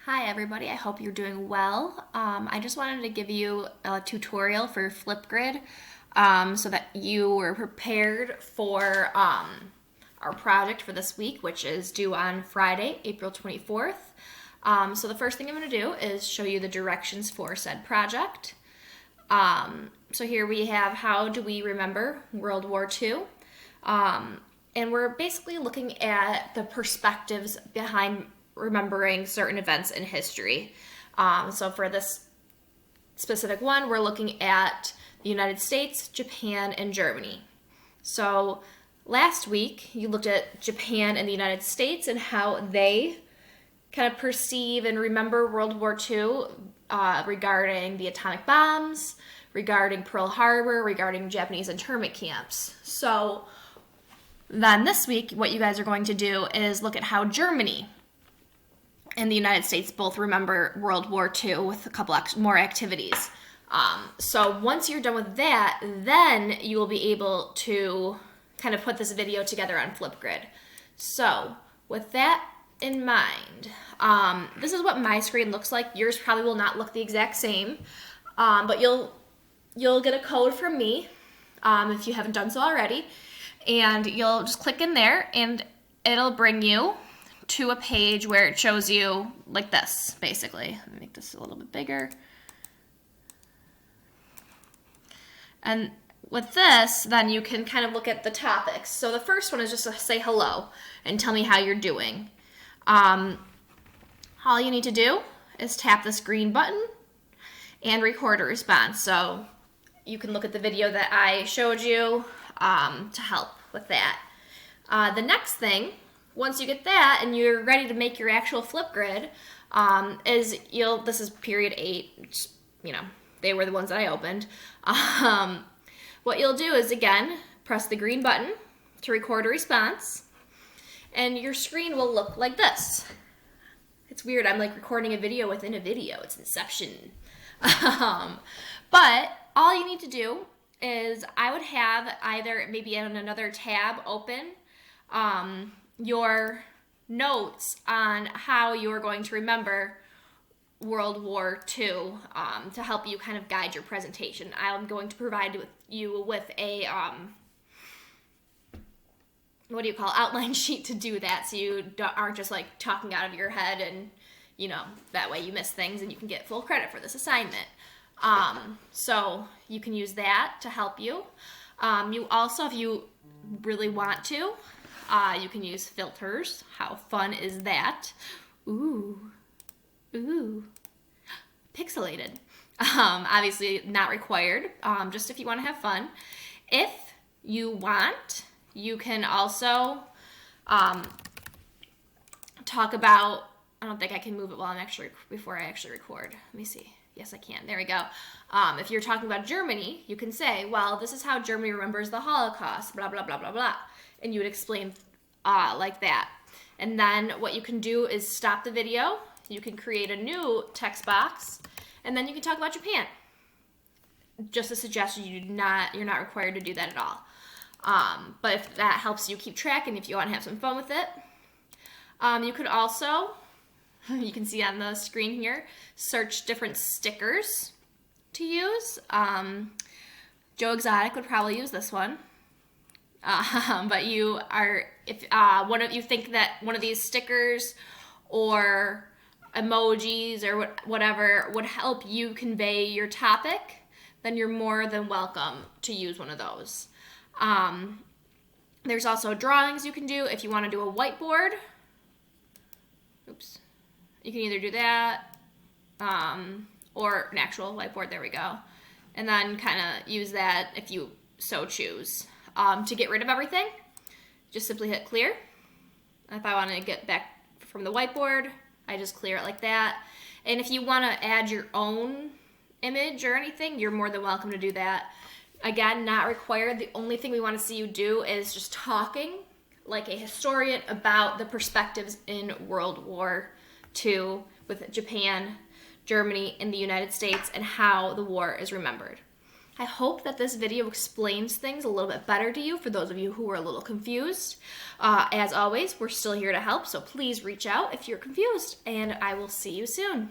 Hi everybody, I hope you're doing well. I just wanted to give you a tutorial for Flipgrid so that you were prepared for our project for this week, which is due on Friday, April 24th. So the first thing I'm going to do is show you the directions for said project. So here we have how do we remember World War II? And we're basically looking at the perspectives behind remembering certain events in history. So for this specific one, we're looking at the United States, Japan, and Germany. So last week, you looked at Japan and the United States and how they kind of perceive and remember World War II regarding the atomic bombs, regarding Pearl Harbor, regarding Japanese internment camps. So then this week, what you guys are going to do is look at how Germany and the United States both remember World War II with a couple more activities. So once you're done with that, then you will be able to kind of put this video together on Flipgrid. So with that in mind, this is what my screen looks like. Yours probably will not look the exact same, but you'll get a code from me if you haven't done so already, and you'll just click in there and it'll bring you to a page where it shows you like this, basically. Let me make this a little bit bigger. And with this, then you can kind of look at the topics. So the first one is just to say hello and tell me how you're doing. All you need to do is tap this green button and record a response. So you can look at the video that I showed you to help with that. The next thing, once you get that and you're ready to make your actual Flipgrid, this is period 8, they were the ones that I opened. What you'll do is, again, press the green button to record a response, and your screen will look like this. It's weird, I'm like recording a video within a video. It's Inception. But all you need to do is I would have either maybe in another tab open your notes on how you're going to remember World War II to help you kind of guide your presentation. I'm going to provide you with a outline sheet to do that, so you aren't just like talking out of your head, and that way you miss things and you can get full credit for this assignment. So you can use that to help you. You also, if you really want to, you can use filters. How fun is that? Ooh, pixelated. Obviously not required, just if you want to have fun. If you want, you can also talk about, I don't think I can move it before I actually record. Let me see. Yes, I can. There we go. If you're talking about Germany, you can say, well, this is how Germany remembers the Holocaust, blah, blah, blah, blah, blah. And you would explain like that. And then what you can do is stop the video. You can create a new text box, and then you can talk about Japan. Just a suggestion, you're not required to do that at all. But if that helps you keep track and if you want to have some fun with it, you could also, you can see on the screen here, search different stickers to use. Joe Exotic would probably use this one. But if you think that one of these stickers or emojis or whatever would help you convey your topic, then you're more than welcome to use one of those. There's also drawings you can do if you want to do a whiteboard. Oops. You can either do that or an actual whiteboard. There we go. And then kind of use that if you so choose. To get rid of everything, just simply hit clear. If I want to get back from the whiteboard, I just clear it like that. And if you want to add your own image or anything, you're more than welcome to do that. Again, not required. The only thing we want to see you do is just talking like a historian about the perspectives in World War II with Japan, Germany, and the United States and how the war is remembered. I hope that this video explains things a little bit better to you for those of you who are a little confused. As always, we're still here to help, so please reach out if you're confused, and I will see you soon.